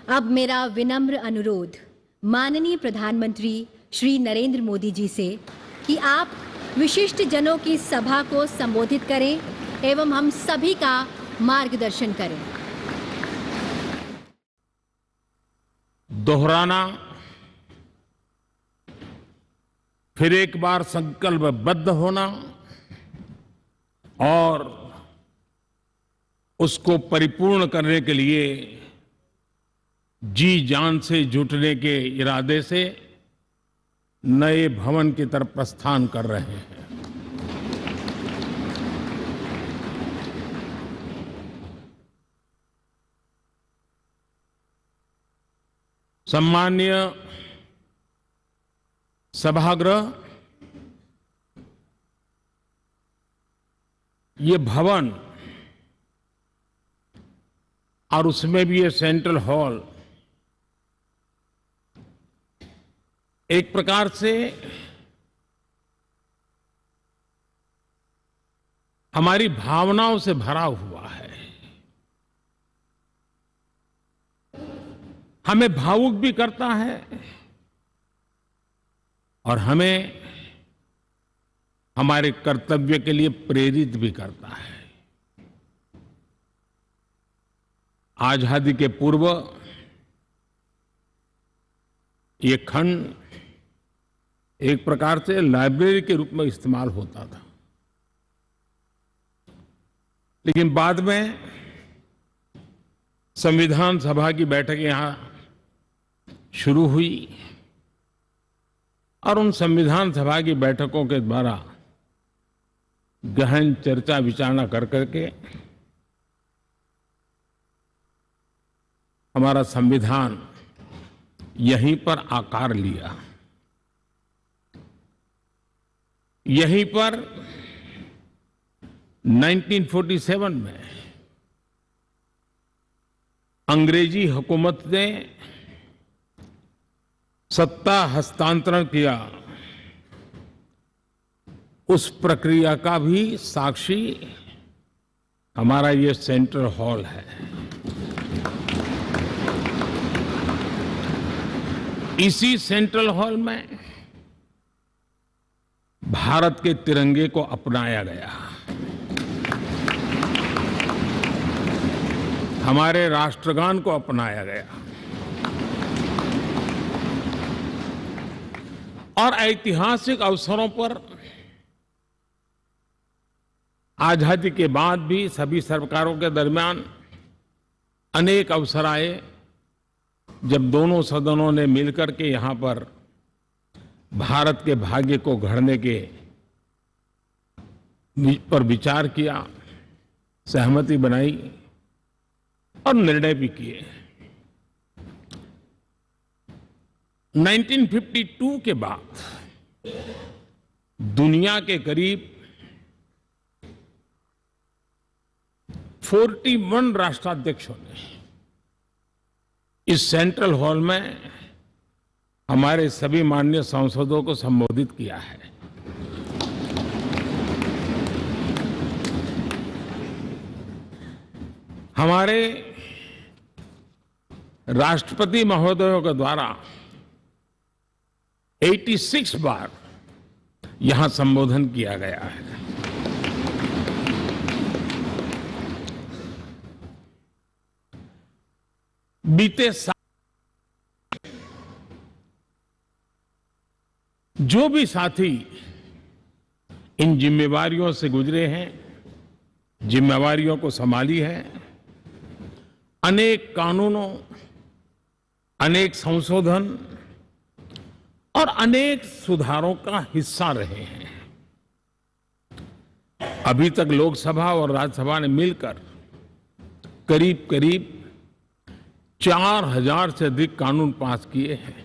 अब मेरा विनम्र अनुरोध माननीय प्रधानमंत्री श्री नरेंद्र मोदी जी से कि आप विशिष्ट जनों की सभा को संबोधित करें एवं हम सभी का मार्गदर्शन करें। दोहराना, फिर एक बार संकल्पबद्ध होना और उसको परिपूर्ण करने के लिए जी जान से जुटने के इरादे से नए भवन की तरफ प्रस्थान कर रहे हैं। सम्माननीय सभागृह, ये भवन और उसमें भी ये सेंट्रल हॉल एक प्रकार से हमारी भावनाओं से भरा हुआ है। हमें भावुक भी करता है और हमें हमारे कर्तव्य के लिए प्रेरित भी करता है। आजादी के पूर्व ये खंड एक प्रकार से लाइब्रेरी के रूप में इस्तेमाल होता था, लेकिन बाद में संविधान सभा की बैठक यहां शुरू हुई और उन संविधान सभा की बैठकों के द्वारा गहन चर्चा विचारणा कर करके हमारा संविधान यहीं पर आकार लिया। यहीं पर 1947 में अंग्रेजी हुकूमत ने सत्ता हस्तांतरण किया, उस प्रक्रिया का भी साक्षी हमारा ये सेंट्रल हॉल है। इसी सेंट्रल हॉल में भारत के तिरंगे को अपनाया गया, हमारे राष्ट्रगान को अपनाया गया और ऐतिहासिक अवसरों पर आजादी के बाद भी सभी सरकारों के दरमियान अनेक अवसर आए जब दोनों सदनों ने मिलकर के यहां पर भारत के भाग्य को गढ़ने के पर विचार किया, सहमति बनाई और निर्णय भी किए। 1952 के बाद दुनिया के करीब 41 राष्ट्राध्यक्षों ने इस सेंट्रल हॉल में हमारे सभी माननीय सांसदों को संबोधित किया है। हमारे राष्ट्रपति महोदयों के द्वारा 86 बार यहां संबोधन किया गया है। बीते साल जो भी साथी इन जिम्मेवारियों से गुजरे हैं, जिम्मेवारियों को संभाली है, अनेक कानूनों, अनेक संशोधन और अनेक सुधारों का हिस्सा रहे हैं। अभी तक लोकसभा और राज्यसभा ने मिलकर करीब करीब 4000 से अधिक कानून पास किए हैं।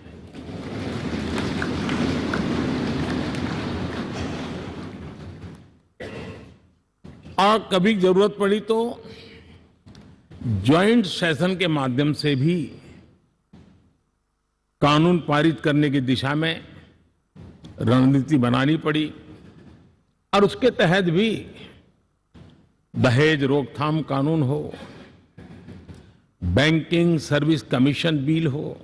और कभी जरूरत पड़ी तो ज्वाइंट सेशन के माध्यम से भी कानून पारित करने की दिशा में रणनीति बनानी पड़ी और उसके तहत भी दहेज रोकथाम कानून हो, बैंकिंग सर्विस कमीशन बिल हो,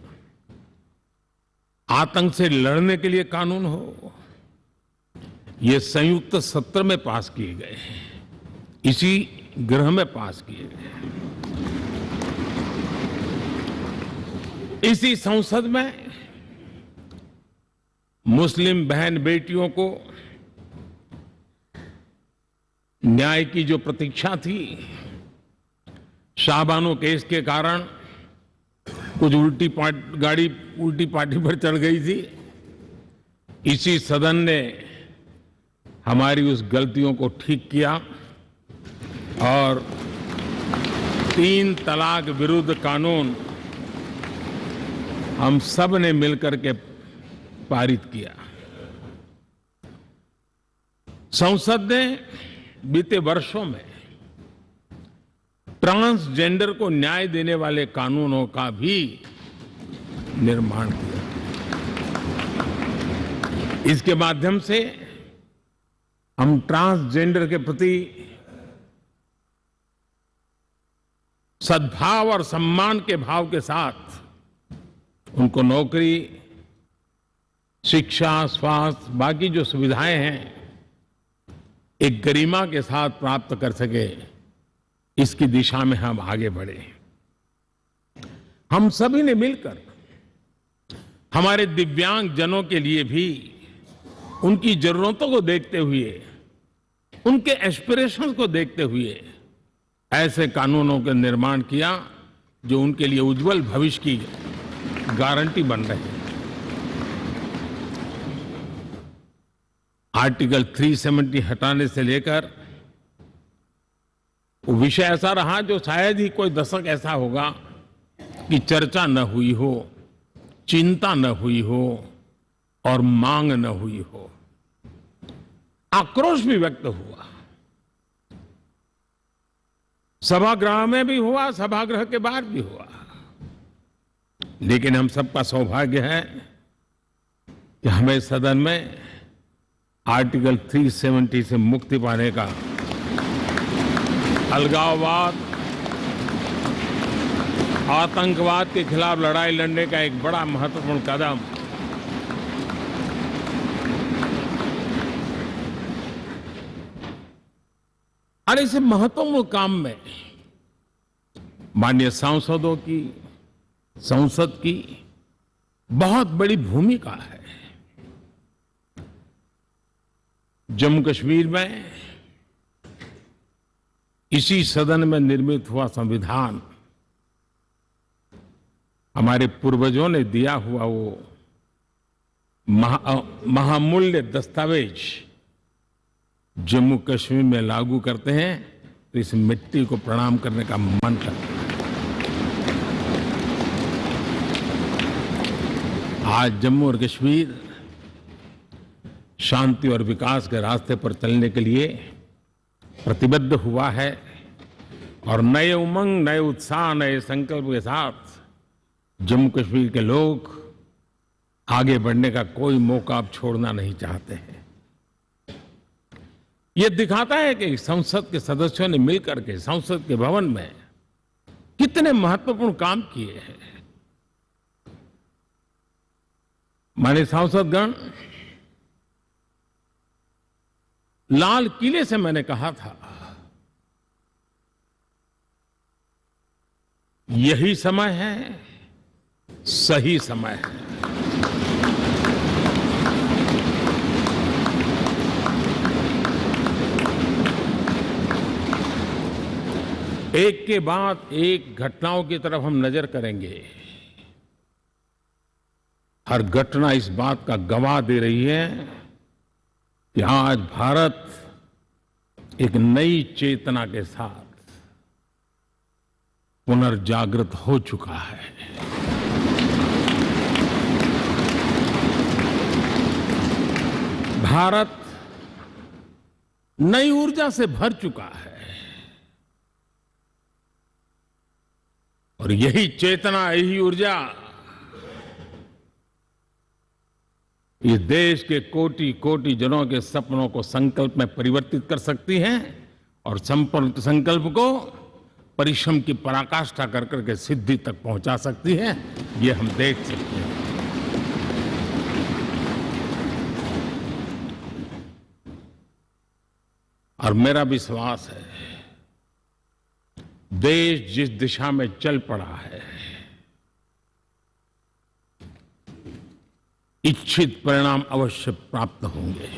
आतंक से लड़ने के लिए कानून हो, ये संयुक्त सत्र में पास किए गए हैं, इसी गृह में पास किए गए। इसी संसद में मुस्लिम बहन बेटियों को न्याय की जो प्रतीक्षा थी, शाहबानो केस के कारण कुछ गाड़ी उल्टी पार्टी पर चढ़ गई थी, इसी सदन ने हमारी उस गलतियों को ठीक किया और 3 तलाक विरुद्ध कानून हम सब ने मिलकर के पारित किया। संसद ने बीते वर्षों में ट्रांसजेंडर को न्याय देने वाले कानूनों का भी निर्माण किया। इसके माध्यम से हम ट्रांसजेंडर के प्रति सद्भाव और सम्मान के भाव के साथ उनको नौकरी, शिक्षा, स्वास्थ्य, बाकी जो सुविधाएं हैं एक गरिमा के साथ प्राप्त कर सके, इसकी दिशा में हम आगे बढ़े। हम सभी ने मिलकर हमारे दिव्यांग जनों के लिए भी उनकी जरूरतों को देखते हुए, उनके एस्पिरेशंस को देखते हुए ऐसे कानूनों का निर्माण किया जो उनके लिए उज्जवल भविष्य की गारंटी बन रहे हैं। आर्टिकल 370 हटाने से लेकर वो विषय ऐसा रहा जो शायद ही कोई दशक ऐसा होगा कि चर्चा न हुई हो, चिंता न हुई हो और मांग न हुई हो। आक्रोश भी व्यक्त हुआ, सभागृह में भी हुआ, सभागृह के बाहर भी हुआ, लेकिन हम सबका सौभाग्य है कि हमें सदन में आर्टिकल 370 से मुक्ति पाने का, अलगाववाद, आतंकवाद के खिलाफ लड़ाई लड़ने का एक बड़ा महत्वपूर्ण कदम और इस महत्वपूर्ण काम में माननीय सांसदों की, संसद की बहुत बड़ी भूमिका है। जम्मू कश्मीर में इसी सदन में निर्मित हुआ संविधान हमारे पूर्वजों ने दिया हुआ वो महामूल्य दस्तावेज जम्मू कश्मीर में लागू करते हैं तो इस मिट्टी को प्रणाम करने का मन करता है। आज जम्मू और कश्मीर शांति और विकास के रास्ते पर चलने के लिए प्रतिबद्ध हुआ है और नए उमंग, नए उत्साह, नए संकल्प के साथ जम्मू कश्मीर के लोग आगे बढ़ने का कोई मौका अब छोड़ना नहीं चाहते हैं। ये दिखाता है कि संसद के सदस्यों ने मिलकर के संसद के भवन में कितने महत्वपूर्ण काम किए हैं। माननीय सांसदगण, लाल किले से मैंने कहा था यही समय है, सही समय है। एक के बाद एक घटनाओं की तरफ हम नजर करेंगे। हर घटना इस बात का गवाह दे रही है कि आज भारत एक नई चेतना के साथ पुनर्जागृत हो चुका है। भारत नई ऊर्जा से भर चुका है और यही चेतना, यही ऊर्जा इस देश के कोटि कोटि जनों के सपनों को संकल्प में परिवर्तित कर सकती है और संकल्प को परिश्रम की पराकाष्ठा कर करके सिद्धि तक पहुंचा सकती है, ये हम देख सकते हैं। और मेरा विश्वास है, देश जिस दिशा में चल पड़ा है, इच्छित परिणाम अवश्य प्राप्त होंगे।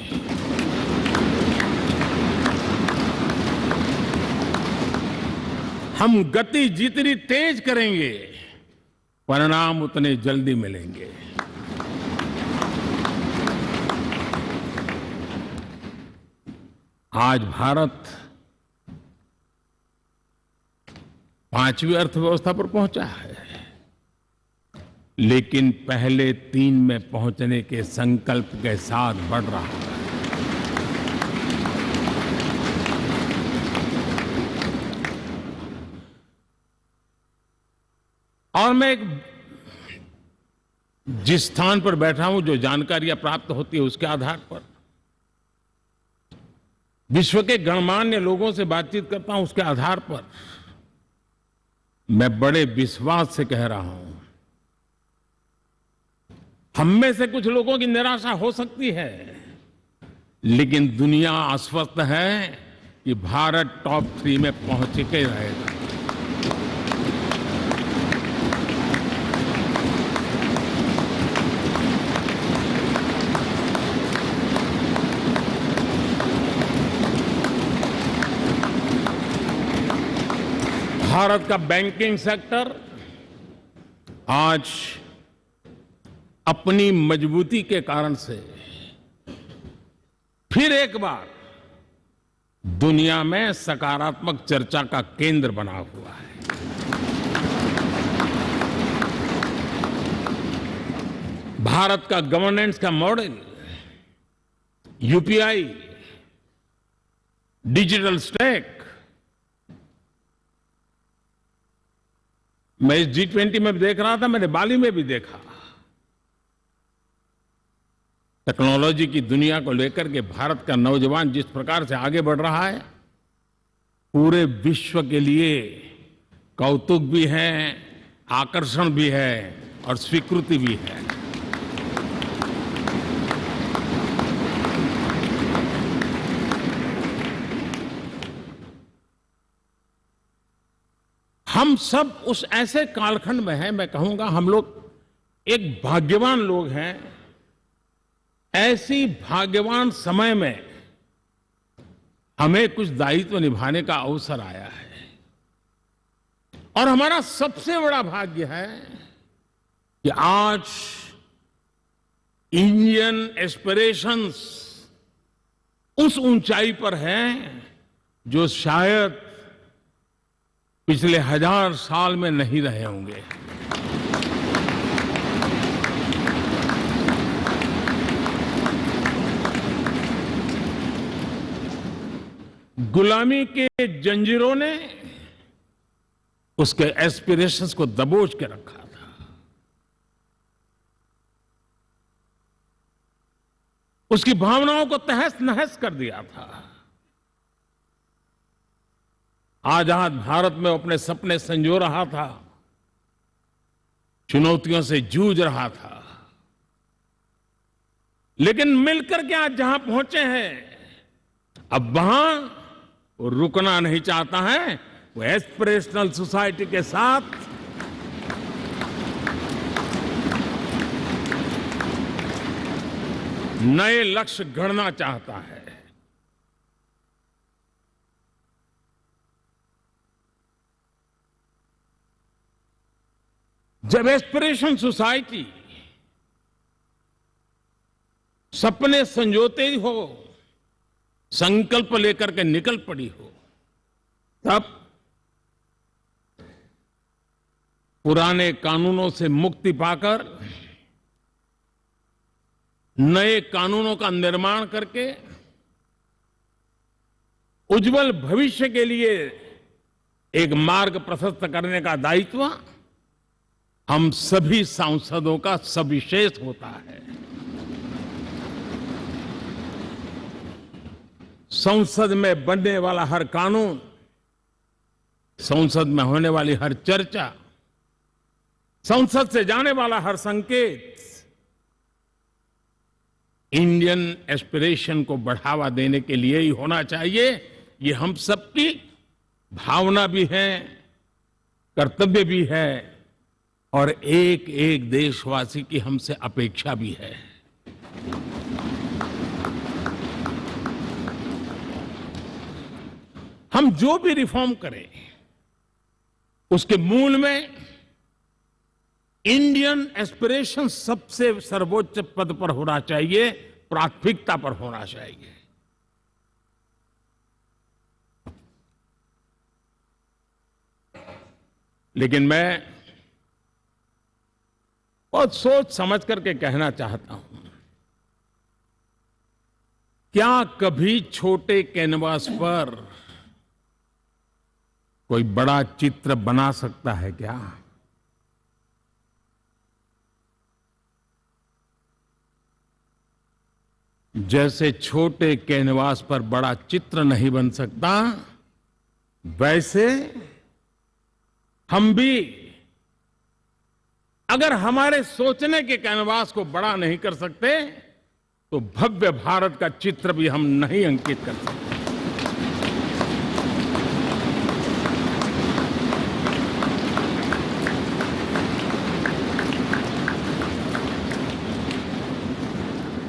हम गति जितनी तेज करेंगे, परिणाम उतने जल्दी मिलेंगे। आज भारत 5वीं अर्थव्यवस्था पर पहुंचा है, लेकिन पहले 3 में पहुंचने के संकल्प के साथ बढ़ रहा है। और मैं जिस स्थान पर बैठा हूं, जो जानकारियां प्राप्त होती है, उसके आधार पर विश्व के गणमान्य लोगों से बातचीत करता हूं, उसके आधार पर मैं बड़े विश्वास से कह रहा हूं, हम में से कुछ लोगों की निराशा हो सकती है, लेकिन दुनिया आश्वस्त है कि भारत टॉप 3 में पहुंच के रहेगा। भारत का बैंकिंग सेक्टर आज अपनी मजबूती के कारण से फिर एक बार दुनिया में सकारात्मक चर्चा का केंद्र बना हुआ है। भारत का गवर्नेंस का मॉडल, यूपीआई, डिजिटल स्टैक, मैं इस G20 में भी देख रहा था, मैंने बाली में भी देखा। टेक्नोलॉजी की दुनिया को लेकर के भारत का नौजवान जिस प्रकार से आगे बढ़ रहा है, पूरे विश्व के लिए कौतुक भी है, आकर्षण भी है और स्वीकृति भी है। हम सब उस ऐसे कालखंड में हैं, मैं कहूंगा हम लोग एक भाग्यवान लोग हैं। ऐसी भाग्यवान समय में हमें कुछ दायित्व निभाने का अवसर आया है, और हमारा सबसे बड़ा भाग्य है कि आज इंडियन एस्पिरेशंस उस ऊंचाई पर हैं जो शायद पिछले 1000 साल में नहीं रहे होंगे। गुलामी के जंजीरों ने उसके एस्पिरेशंस को दबोच के रखा था। उसकी भावनाओं को तहस नहस कर दिया था। आजाद भारत में अपने सपने संजो रहा था, चुनौतियों से जूझ रहा था, लेकिन मिलकर के आज जहां पहुंचे हैं, अब वहां वो रुकना नहीं चाहता है। वो एस्पिरेशनल सोसाइटी के साथ नए लक्ष्य गढ़ना चाहता है। जब एस्पिरेशन सोसाइटी सपने संजोते ही हो, संकल्प लेकर के निकल पड़ी हो, तब पुराने कानूनों से मुक्ति पाकर नए कानूनों का निर्माण करके उज्जवल भविष्य के लिए एक मार्ग प्रशस्त करने का दायित्व हम सभी सांसदों का सविशेष होता है। संसद में बनने वाला हर कानून संसद में होने वाली हर चर्चा, संसद से जाने वाला हर संकेत इंडियन एस्पिरेशन को बढ़ावा देने के लिए ही होना चाहिए। ये हम सबकी भावना भी है, कर्तव्य भी है और एक एक देशवासी की हमसे अपेक्षा भी है। हम जो भी रिफॉर्म करें उसके मूल में इंडियन एस्पिरेशन सबसे सर्वोच्च पद पर होना चाहिए, प्राथमिकता पर होना चाहिए। लेकिन मैं बहुत सोच समझ करके कहना चाहता हूं, क्या कभी छोटे कैनवास पर कोई बड़ा चित्र बना सकता है क्या? जैसे छोटे कैनवास पर बड़ा चित्र नहीं बन सकता, वैसे हम भी अगर हमारे सोचने के कैनवास को बड़ा नहीं कर सकते तो भव्य भारत का चित्र भी हम नहीं अंकित कर सकते।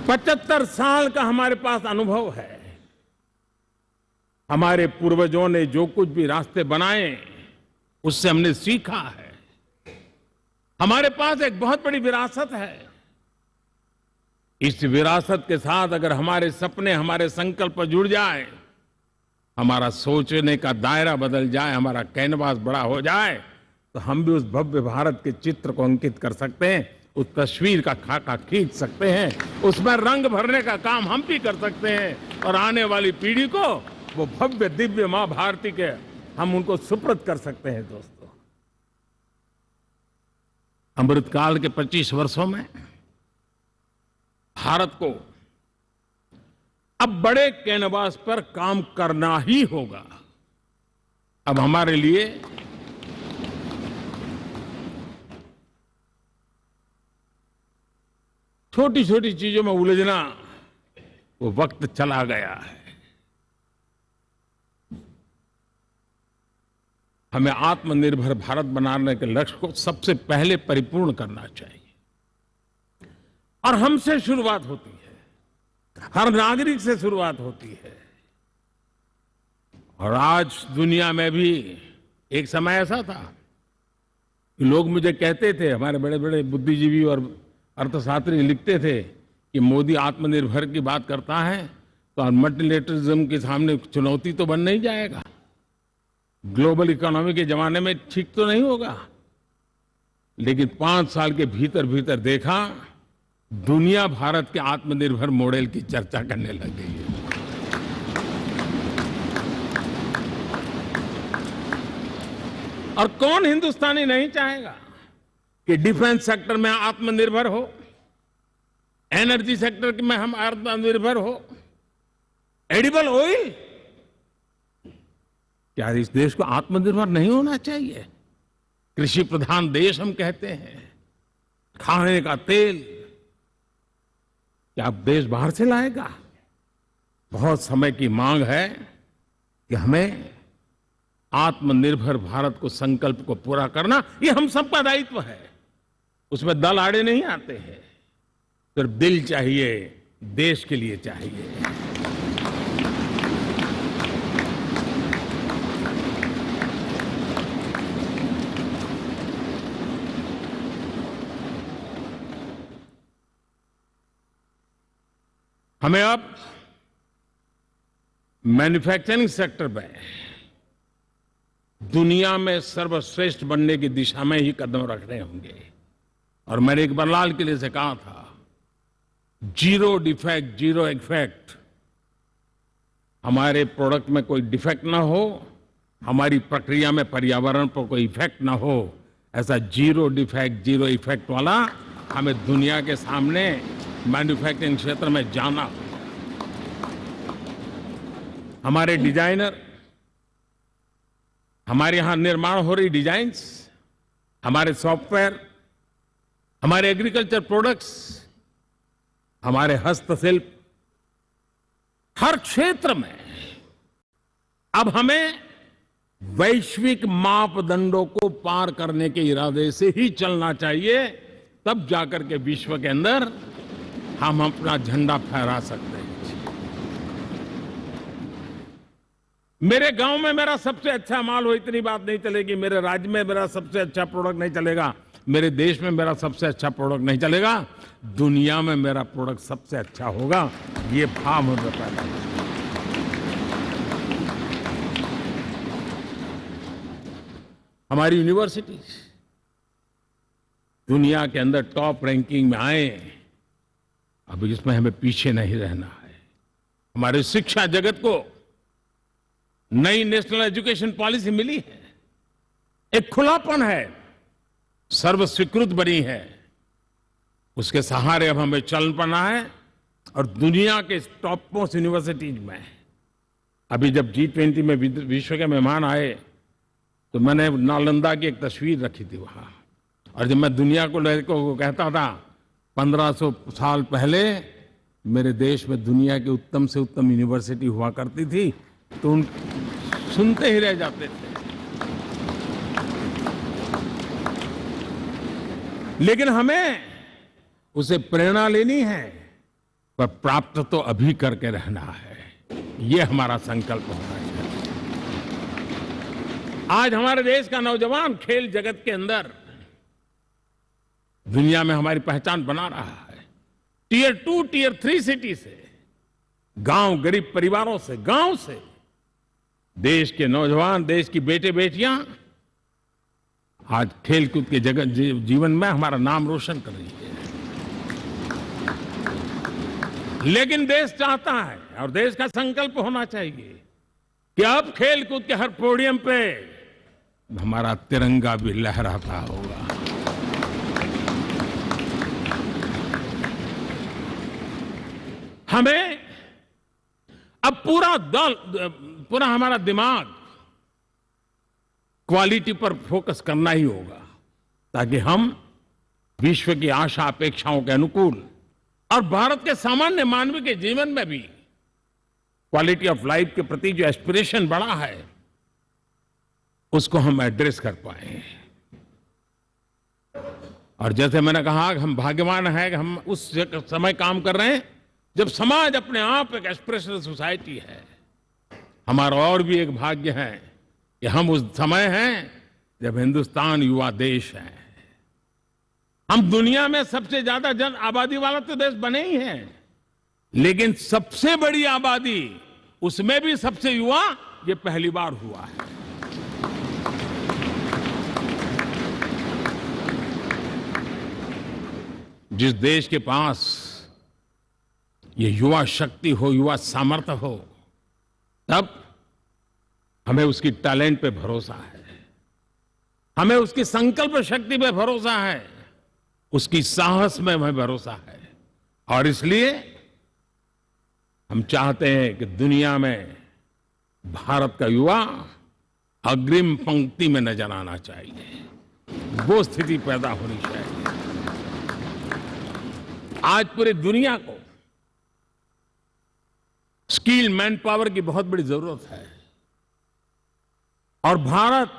पचहत्तर साल का हमारे पास अनुभव है। हमारे पूर्वजों ने जो कुछ भी रास्ते बनाए उससे हमने सीखा है। हमारे पास एक बहुत बड़ी विरासत है। इस विरासत के साथ अगर हमारे सपने, हमारे संकल्प जुड़ जाए, हमारा सोचने का दायरा बदल जाए, हमारा कैनवास बड़ा हो जाए, तो हम भी उस भव्य भारत के चित्र को अंकित कर सकते हैं, उस तस्वीर का खाका खींच सकते हैं, उसमें रंग भरने का काम हम भी कर सकते हैं और आने वाली पीढ़ी को वो भव्य दिव्य मां भारती के हम उनको सुपुर्द कर सकते हैं। दोस्तों, अमृतकाल के 25 वर्षों में भारत को अब बड़े कैनवास पर काम करना ही होगा। अब हमारे लिए छोटी छोटी चीजों में उलझना वो वक्त चला गया है। हमें आत्मनिर्भर भारत बनाने के लक्ष्य को सबसे पहले परिपूर्ण करना चाहिए और हमसे शुरुआत होती है, हर नागरिक से शुरुआत होती है। और आज दुनिया में भी एक समय ऐसा था कि लोग मुझे कहते थे, हमारे बड़े बड़े बुद्धिजीवी और अर्थशास्त्री लिखते थे कि मोदी आत्मनिर्भर की बात करता है तो मल्टीलेटरलिज्म के सामने चुनौती तो बन नहीं जाएगा, ग्लोबल इकोनॉमी के जमाने में ठीक तो नहीं होगा। लेकिन 5 साल के भीतर भीतर देखा, दुनिया भारत के आत्मनिर्भर मॉडल की चर्चा करने लग गई है। और कौन हिंदुस्तानी नहीं चाहेगा कि डिफेंस सेक्टर में आत्मनिर्भर हो, एनर्जी सेक्टर में हम आत्मनिर्भर हो, एडिबल ऑयल, क्या इस देश को आत्मनिर्भर नहीं होना चाहिए? कृषि प्रधान देश हम कहते हैं, खाने का तेल क्या देश बाहर से लाएगा? बहुत समय की मांग है कि हमें आत्मनिर्भर भारत को संकल्प को पूरा करना, ये हम सबका दायित्व है। उसमें दल आड़े नहीं आते हैं, सिर्फ दिल चाहिए, देश के लिए चाहिए। हमें अब मैन्युफैक्चरिंग सेक्टर में दुनिया में सर्वश्रेष्ठ बनने की दिशा में ही कदम रखने होंगे। और मैंने एक बार लाल किले से कहा था, जीरो डिफेक्ट जीरो इफेक्ट। हमारे प्रोडक्ट में कोई डिफेक्ट ना हो, हमारी प्रक्रिया में पर्यावरण पर कोई इफेक्ट ना हो, ऐसा जीरो डिफेक्ट जीरो इफेक्ट वाला हमें दुनिया के सामने मैन्युफैक्चरिंग क्षेत्र में जाना। हमारे डिजाइनर हमारे यहां निर्माण हो रही डिजाइन्स, हमारे सॉफ्टवेयर, हमारे एग्रीकल्चर प्रोडक्ट्स, हमारे हस्तशिल्प, हर क्षेत्र में अब हमें वैश्विक मापदंडों को पार करने के इरादे से ही चलना चाहिए, तब जाकर के विश्व के अंदर हम अपना झंडा फहरा सकते हैं। मेरे गांव में मेरा सबसे अच्छा माल हो, इतनी बात नहीं चलेगी। मेरे राज्य में मेरा सबसे अच्छा प्रोडक्ट नहीं चलेगा, मेरे देश में मेरा सबसे अच्छा प्रोडक्ट नहीं चलेगा, दुनिया में मेरा प्रोडक्ट सबसे अच्छा होगा, ये भाव मुझे पैदा होगा। हमारी यूनिवर्सिटीज दुनिया के अंदर टॉप रैंकिंग में आए, अब इसमें हमें पीछे नहीं रहना है। हमारे शिक्षा जगत को नई नेशनल एजुकेशन पॉलिसी मिली है, एक खुलापन है, सर्व स्वीकृत बनी है, उसके सहारे अब हमें चल पड़ना है। और दुनिया के टॉप मोस्ट यूनिवर्सिटीज में अभी जब G20 में विश्व के मेहमान आए तो मैंने नालंदा की एक तस्वीर रखी थी वहां, और जब मैं दुनिया को कहता था 1500 साल पहले मेरे देश में दुनिया की उत्तम से उत्तम यूनिवर्सिटी हुआ करती थी, तो उन सुनते ही रह जाते थे। लेकिन हमें उसे प्रेरणा लेनी है, पर प्राप्त तो अभी करके रहना है, ये हमारा संकल्प होना चाहिए। आज हमारे देश का नौजवान खेल जगत के अंदर दुनिया में हमारी पहचान बना रहा है। टियर 2, टियर 3 सिटी से, गांव, गरीब परिवारों से, गांव से देश के नौजवान, देश की बेटे बेटियां आज खेलकूद के जगत जीवन में हमारा नाम रोशन कर रही है। लेकिन देश चाहता है और देश का संकल्प होना चाहिए कि अब खेलकूद के हर पोडियम पे हमारा तिरंगा भी लहराता होगा। हमें अब पूरा हमारा दिमाग क्वालिटी पर फोकस करना ही होगा, ताकि हम विश्व की आशा अपेक्षाओं के अनुकूल और भारत के सामान्य मानव के जीवन में भी क्वालिटी ऑफ लाइफ के प्रति जो एस्पिरेशन बढ़ा है उसको हम एड्रेस कर पाए। और जैसे मैंने कहा कि हम भाग्यवान हैं कि हम उस समय काम कर रहे हैं जब समाज अपने आप एक एस्पिरेशनल सोसाइटी है। हमारा और भी एक भाग्य है कि हम उस समय हैं जब हिंदुस्तान युवा देश है। हम दुनिया में सबसे ज्यादा जन आबादी वाला तो देश बने ही हैं, लेकिन सबसे बड़ी आबादी, उसमें भी सबसे युवा, ये पहली बार हुआ है। जिस देश के पास ये युवा शक्ति हो, युवा सामर्थ्य हो, तब हमें उसकी टैलेंट पे भरोसा है, हमें उसकी संकल्प शक्ति पे भरोसा है, उसकी साहस में हमें भरोसा है। और इसलिए हम चाहते हैं कि दुनिया में भारत का युवा अग्रिम पंक्ति में नजर आना चाहिए, वो स्थिति पैदा होनी चाहिए। आज पूरी दुनिया को स्किल मैन पावर की बहुत बड़ी जरूरत है, और भारत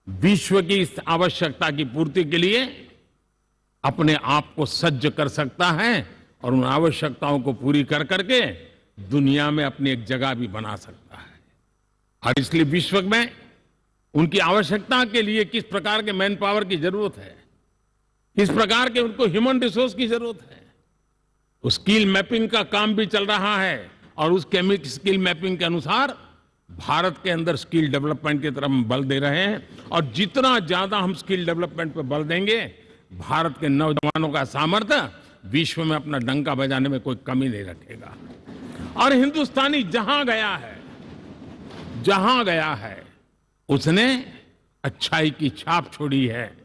विश्व की इस आवश्यकता की पूर्ति के लिए अपने आप को सज्ज कर सकता है और उन आवश्यकताओं को पूरी कर करके दुनिया में अपनी एक जगह भी बना सकता है। और इसलिए विश्व में उनकी आवश्यकता के लिए किस प्रकार के मैन पावर की जरूरत है, किस प्रकार के उनको ह्यूमन रिसोर्स की जरूरत है, उस स्किल मैपिंग का काम भी चल रहा है। और उस स्किल मैपिंग के अनुसार भारत के अंदर स्किल डेवलपमेंट की तरफ हम बल दे रहे हैं। और जितना ज्यादा हम स्किल डेवलपमेंट पर बल देंगे, भारत के नौजवानों का सामर्थ्य विश्व में अपना डंका बजाने में कोई कमी नहीं रखेगा। और हिंदुस्तानी जहां गया है उसने अच्छाई की छाप छोड़ी है,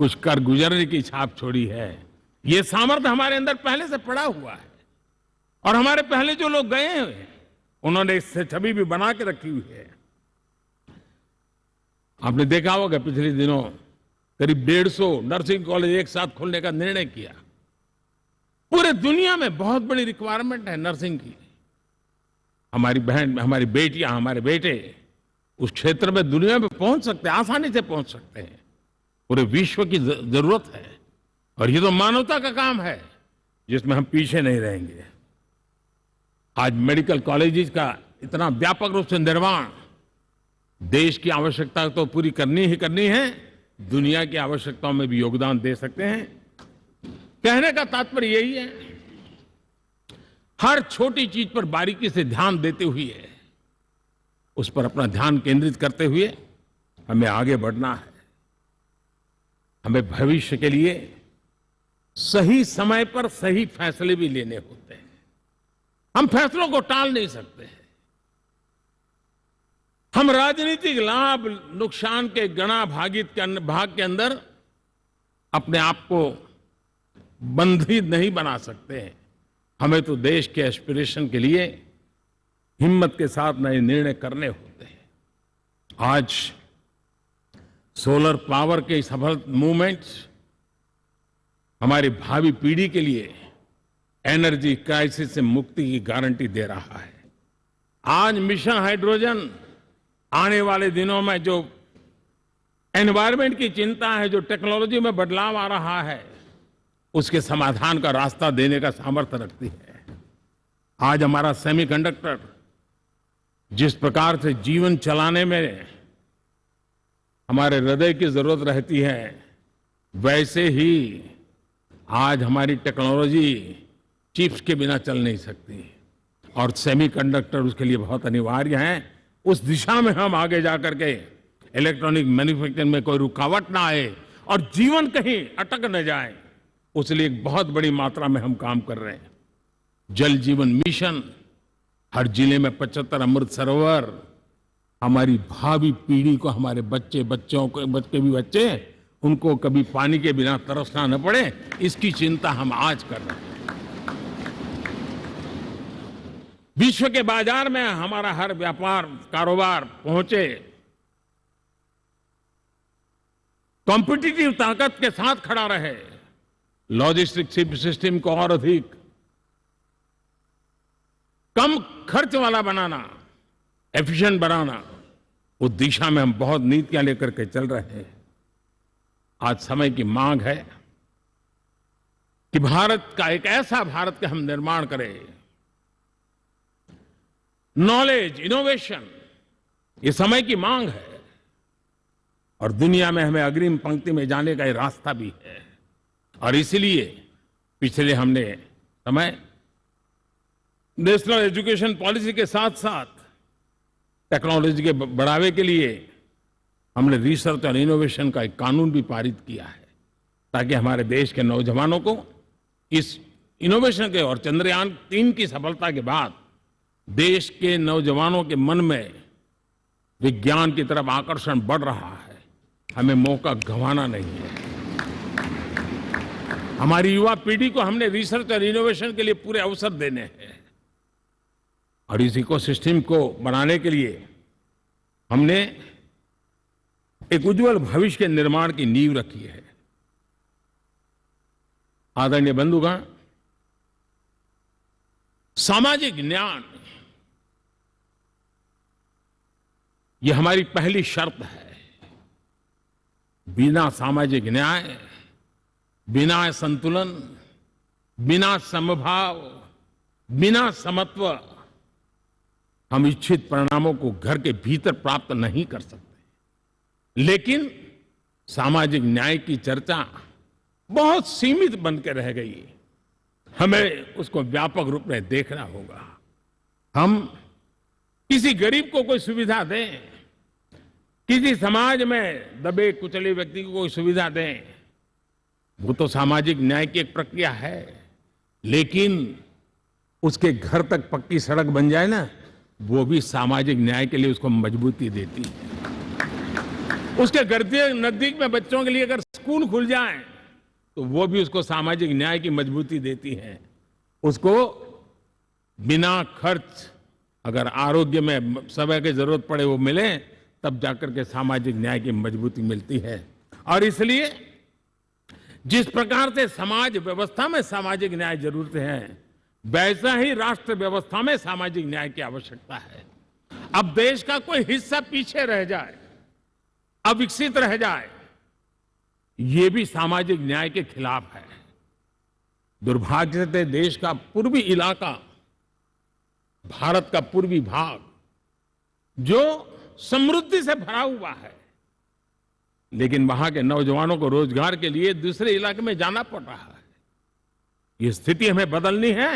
कुछ कर गुजरने की छाप छोड़ी है। ये सामर्थ्य हमारे अंदर पहले से पड़ा हुआ है, और हमारे पहले जो लोग गए हैं उन्होंने इससे छवि भी बना के रखी हुई है। आपने देखा होगा पिछले दिनों करीब 150 नर्सिंग कॉलेज एक साथ खोलने का निर्णय किया। पूरे दुनिया में बहुत बड़ी रिक्वायरमेंट है नर्सिंग की। हमारी बहन, हमारी बेटियां, हमारे बेटे उस क्षेत्र में दुनिया में पहुंच सकते हैं, आसानी से पहुंच सकते हैं। पूरे विश्व की जरूरत है और ये तो मानवता का काम है जिसमें हम पीछे नहीं रहेंगे। आज मेडिकल कॉलेजेस का इतना व्यापक रूप से निर्माण देश की आवश्यकता तो पूरी करनी ही करनी है, दुनिया की आवश्यकताओं में भी योगदान दे सकते हैं। कहने का तात्पर्य यही है, हर छोटी चीज पर बारीकी से ध्यान देते हुए, उस पर अपना ध्यान केंद्रित करते हुए हमें आगे बढ़ना है। हमें भविष्य के लिए सही समय पर सही फैसले भी लेने होते हैं। हम फैसलों को टाल नहीं सकते। हम राजनीतिक लाभ नुकसान के गणा भाग के अंदर अपने आप को बंधी नहीं बना सकते हैं। हमें तो देश के एस्पिरेशन के लिए हिम्मत के साथ नए निर्णय करने होते हैं। आज सोलर पावर के सफल मूवमेंट्स हमारी भावी पीढ़ी के लिए एनर्जी क्राइसिस से मुक्ति की गारंटी दे रहा है। आज मिशन हाइड्रोजन आने वाले दिनों में जो एनवायरमेंट की चिंता है, जो टेक्नोलॉजी में बदलाव आ रहा है, उसके समाधान का रास्ता देने का सामर्थ्य रखती है। आज हमारा सेमीकंडक्टर जिस प्रकार से जीवन चलाने में हमारे हृदय की जरूरत रहती है, वैसे ही आज हमारी टेक्नोलॉजी चिप्स के बिना चल नहीं सकती और सेमीकंडक्टर उसके लिए बहुत अनिवार्य है। उस दिशा में हम आगे जाकर के इलेक्ट्रॉनिक मैन्युफैक्चरिंग में कोई रुकावट ना आए और जीवन कहीं अटक न जाए, उसलिए एक बहुत बड़ी मात्रा में हम काम कर रहे हैं। जल जीवन मिशन, हर जिले में 75 अमृत सरोवर, हमारी भावी पीढ़ी को, हमारे बच्चों को उनको कभी पानी के बिना तरसना न पड़े, इसकी चिंता हम आज कर रहे हैं। विश्व के बाजार में हमारा हर व्यापार कारोबार पहुंचे, कॉम्पिटिटिव ताकत के साथ खड़ा रहे, लॉजिस्टिक सिस्टम को और अधिक कम खर्च वाला बनाना, एफिशिएंट बनाना, उस दिशा में हम बहुत नीतियां लेकर के चल रहे हैं। आज समय की मांग है कि भारत का एक ऐसा भारत का हम निर्माण करें। नॉलेज, इनोवेशन, ये समय की मांग है और दुनिया में हमें अग्रिम पंक्ति में जाने का ये रास्ता भी है। और इसलिए पिछले हमने समय नेशनल एजुकेशन पॉलिसी के साथ साथ टेक्नोलॉजी के बढ़ावे के लिए हमने रिसर्च और इनोवेशन का एक कानून भी पारित किया है, ताकि हमारे देश के नौजवानों को इस इनोवेशन के और चंद्रयान 3 की सफलता के बाद देश के नौजवानों के मन में विज्ञान की तरफ आकर्षण बढ़ रहा है। हमें मौका गंवाना नहीं है। हमारी युवा पीढ़ी को हमने रिसर्च और इनोवेशन के लिए पूरे अवसर देने हैं और इस इकोसिस्टम को बनाने के लिए हमने एक उज्जवल भविष्य के निर्माण की नींव रखी है। आदरणीय बंधुगण, सामाजिक न्याय ये हमारी पहली शर्त है। बिना सामाजिक न्याय, बिना संतुलन, बिना समभाव, बिना समत्व हम इच्छित परिणामों को घर के भीतर प्राप्त नहीं कर सकते। लेकिन सामाजिक न्याय की चर्चा बहुत सीमित बन के रह गई। हमें उसको व्यापक रूप में देखना होगा। हम किसी गरीब को कोई सुविधा दें, किसी समाज में दबे कुचले व्यक्ति को कोई सुविधा दें, वो तो सामाजिक न्याय की एक प्रक्रिया है। लेकिन उसके घर तक पक्की सड़क बन जाए ना, वो भी सामाजिक न्याय के लिए उसको मजबूती देती है। उसके घर के नजदीक में बच्चों के लिए अगर स्कूल खुल जाए तो वो भी उसको सामाजिक न्याय की मजबूती देती है। उसको बिना खर्च अगर आरोग्य में समय की जरूरत पड़े वो मिले तब जाकर के सामाजिक न्याय की मजबूती मिलती है। और इसलिए जिस प्रकार से समाज व्यवस्था में सामाजिक न्याय जरूरत है, वैसा ही राष्ट्र व्यवस्था में सामाजिक न्याय की आवश्यकता है। अब देश का कोई हिस्सा पीछे रह जाए, अविकसित रह जाए, ये भी सामाजिक न्याय के खिलाफ है। दुर्भाग्य से देश का पूर्वी इलाका, भारत का पूर्वी भाग जो समृद्धि से भरा हुआ है, लेकिन वहां के नौजवानों को रोजगार के लिए दूसरे इलाके में जाना पड़ रहा है। ये स्थिति हमें बदलनी है।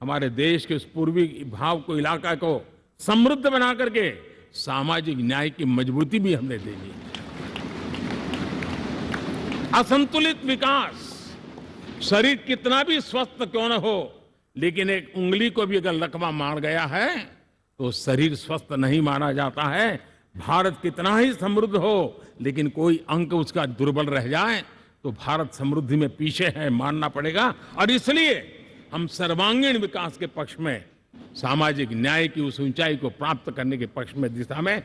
हमारे देश के उस पूर्वी भाग को, इलाका को समृद्ध बना करके सामाजिक न्याय की मजबूती भी हमने देनी है। असंतुलित विकास, शरीर कितना भी स्वस्थ क्यों न हो, लेकिन एक उंगली को भी अगर लकवा मार गया है तो शरीर स्वस्थ नहीं माना जाता है। भारत कितना ही समृद्ध हो, लेकिन कोई अंग उसका दुर्बल रह जाए तो भारत समृद्धि में पीछे है, मानना पड़ेगा। और इसलिए हम सर्वांगीण विकास के पक्ष में, सामाजिक न्याय की उस ऊंचाई को प्राप्त करने के पक्ष में, दिशा में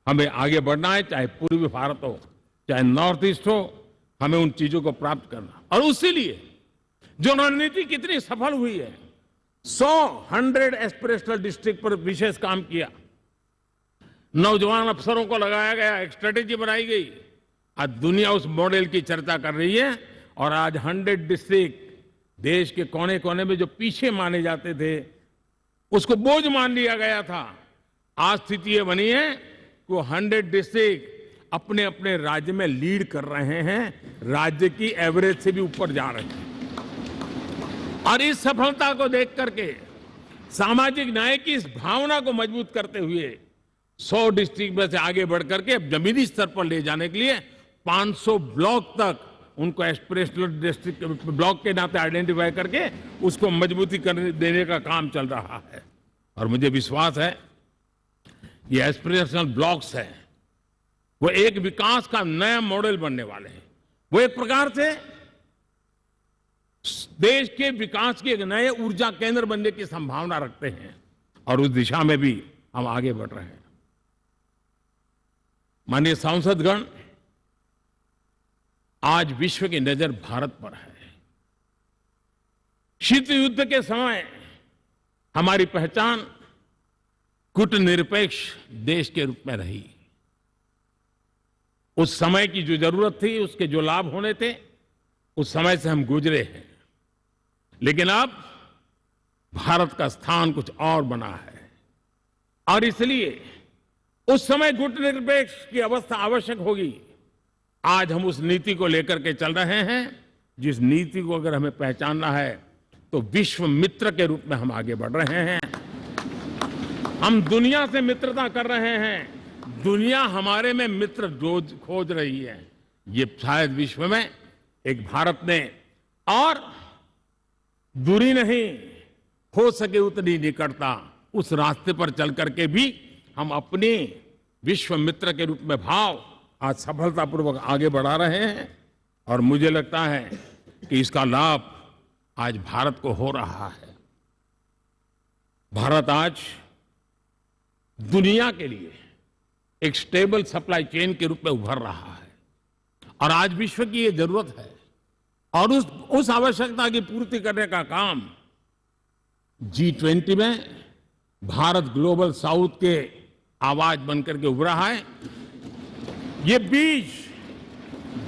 हमें आगे बढ़ना है। चाहे पूर्वी भारत हो, चाहे नॉर्थ ईस्ट हो, हमें उन चीजों को प्राप्त करना। और उसी लिए जो रणनीति कितनी सफल हुई है, 100 एस्पिरेशनल डिस्ट्रिक्ट पर विशेष काम किया, नौजवान अफसरों को लगाया गया, एक स्ट्रेटेजी बनाई गई। आज दुनिया उस मॉडल की चर्चा कर रही है। और आज 100 डिस्ट्रिक्ट, देश के कोने कोने में जो पीछे माने जाते थे, उसको बोझ मान लिया गया था। आज स्थिति ये बनी है कि वो 100 डिस्ट्रिक्ट अपने अपने राज्य में लीड कर रहे हैं, राज्य की एवरेज से भी ऊपर जा रहे हैं। और इस सफलता को देख करके, सामाजिक न्याय की इस भावना को मजबूत करते हुए 100 डिस्ट्रिक्ट में से आगे बढ़ करके अब जमीनी स्तर पर ले जाने के लिए 500 ब्लॉक तक उनको एस्पिरेशनल डिस्ट्रिक्ट ब्लॉक के नाते आइडेंटिफाई करके उसको मजबूती करने देने का काम चल रहा है। और मुझे विश्वास है ये एस्पिरेशनल ब्लॉक्स हैं, वो एक विकास का नया मॉडल बनने वाले हैं। वो एक प्रकार से देश के विकास के एक नए ऊर्जा केंद्र बनने की संभावना रखते हैं। और उस दिशा में भी हम आगे बढ़ रहे हैं। माननीय सांसदगण, आज विश्व की नजर भारत पर है। शीत युद्ध के समय हमारी पहचान कूटनिरपेक्ष देश के रूप में रही। उस समय की जो जरूरत थी, उसके जो लाभ होने थे, उस समय से हम गुजरे हैं। लेकिन अब भारत का स्थान कुछ और बना है। और इसलिए उस समय कूटनिरपेक्ष की अवस्था आवश्यक होगी। आज हम उस नीति को लेकर के चल रहे हैं, जिस नीति को अगर हमें पहचानना है तो विश्व मित्र के रूप में हम आगे बढ़ रहे हैं। हम दुनिया से मित्रता कर रहे हैं, दुनिया हमारे में मित्र खोज रही है। ये शायद विश्व में एक भारत ने और दूरी नहीं, हो सके उतनी निकटता, उस रास्ते पर चल करके भी हम अपने विश्व मित्र के रूप में भाव आज सफलतापूर्वक आगे बढ़ा रहे हैं। और मुझे लगता है कि इसका लाभ आज भारत को हो रहा है। भारत आज दुनिया के लिए एक स्टेबल सप्लाई चेन के रूप में उभर रहा है। और आज विश्व की ये जरूरत है। और उस आवश्यकता की पूर्ति करने का काम G20 में भारत ग्लोबल साउथ के आवाज बनकर के उभरा है। ये बीज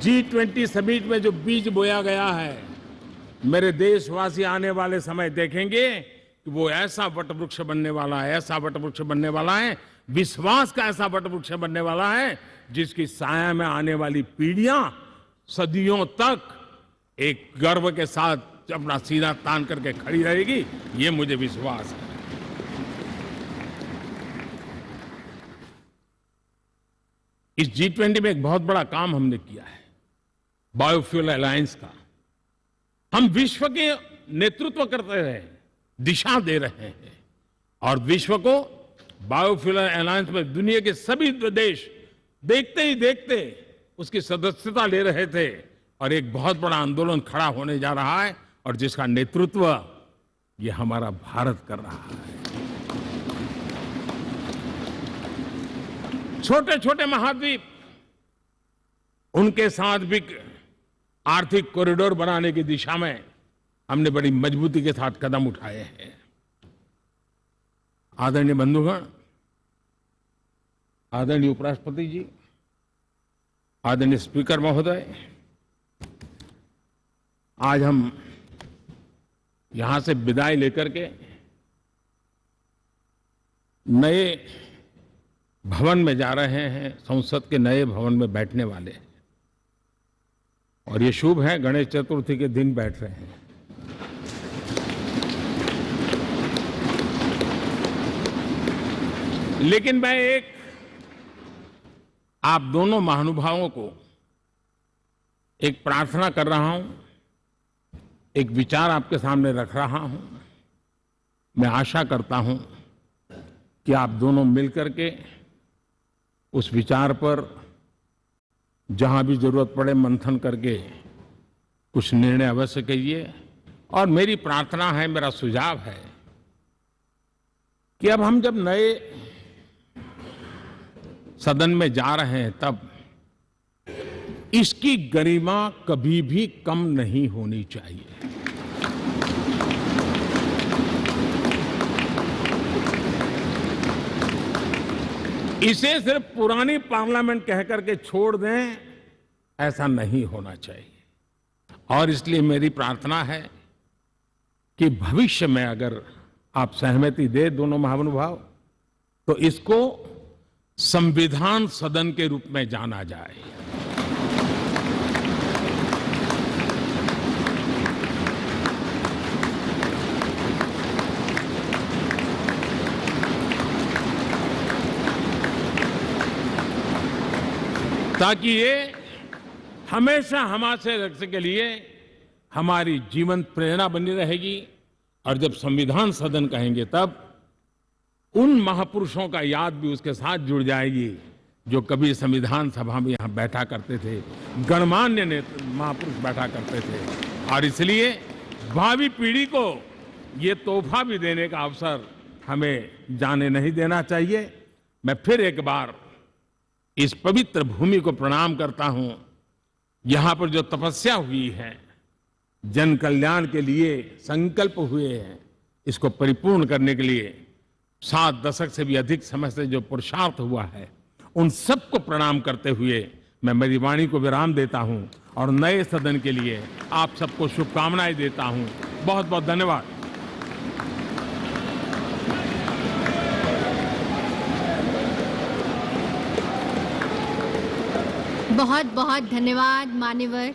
G20 समिट में जो बीज बोया गया है, मेरे देशवासी आने वाले समय देखेंगे कि वो ऐसा वटवृक्ष बनने वाला है, ऐसा वटवृक्ष बनने वाला है, विश्वास का ऐसा वटवृक्ष बनने वाला है, जिसकी साया में आने वाली पीढ़ियां सदियों तक एक गर्व के साथ अपना सीना तान करके खड़ी रहेगी। ये मुझे विश्वास है। इस G20 में एक बहुत बड़ा काम हमने किया है, बायोफ्यूल अलायंस का। हम विश्व के नेतृत्व करते रहे, दिशा दे रहे हैं। और विश्व को बायोफ्यूल अलायंस में दुनिया के सभी देश देखते ही देखते उसकी सदस्यता ले रहे थे। और एक बहुत बड़ा आंदोलन खड़ा होने जा रहा है, और जिसका नेतृत्व ये हमारा भारत कर रहा है। छोटे छोटे महाद्वीप, उनके साथ भी आर्थिक कॉरिडोर बनाने की दिशा में हमने बड़ी मजबूती के साथ कदम उठाए हैं। आदरणीय बंधुगण, आदरणीय उपराष्ट्रपति जी, आदरणीय स्पीकर महोदय, आज हम यहां से विदाई लेकर के नए भवन में जा रहे हैं, संसद के नए भवन में बैठने वाले हैं और ये शुभ है, गणेश चतुर्थी के दिन बैठ रहे हैं। लेकिन मैं आप दोनों महानुभावों को एक प्रार्थना कर रहा हूं, एक विचार आपके सामने रख रहा हूं। मैं आशा करता हूं कि आप दोनों मिलकर के उस विचार पर जहां भी जरूरत पड़े मंथन करके कुछ निर्णय अवश्य कीजिए। और मेरी प्रार्थना है, मेरा सुझाव है कि अब हम जब नए सदन में जा रहे हैं तब इसकी गरिमा कभी भी कम नहीं होनी चाहिए। इसे सिर्फ पुरानी पार्लियामेंट कहकर के छोड़ दें, ऐसा नहीं होना चाहिए। और इसलिए मेरी प्रार्थना है कि भविष्य में अगर आप सहमति दे दोनों महानुभाव, तो इसको संविधान सदन के रूप में जाना जाए। ताकि ये हमेशा हमारे रक्षा के लिए हमारी जीवन प्रेरणा बनी रहेगी। और जब संविधान सदन कहेंगे तब उन महापुरुषों का याद भी उसके साथ जुड़ जाएगी जो कभी संविधान सभा में यहां बैठा करते थे, गणमान्य महापुरुष बैठा करते थे। और इसलिए भावी पीढ़ी को ये तोहफा भी देने का अवसर हमें जाने नहीं देना चाहिए। मैं फिर एक बार इस पवित्र भूमि को प्रणाम करता हूं। यहां पर जो तपस्या हुई है, जन कल्याण के लिए संकल्प हुए हैं, इसको परिपूर्ण करने के लिए 7 दशक से भी अधिक समय से जो पुरुषार्थ हुआ है, उन सबको प्रणाम करते हुए मैं मेरी वाणी को विराम देता हूं और नए सदन के लिए आप सबको शुभकामनाएं देता हूं। बहुत बहुत धन्यवाद। बहुत बहुत धन्यवाद मान्यवर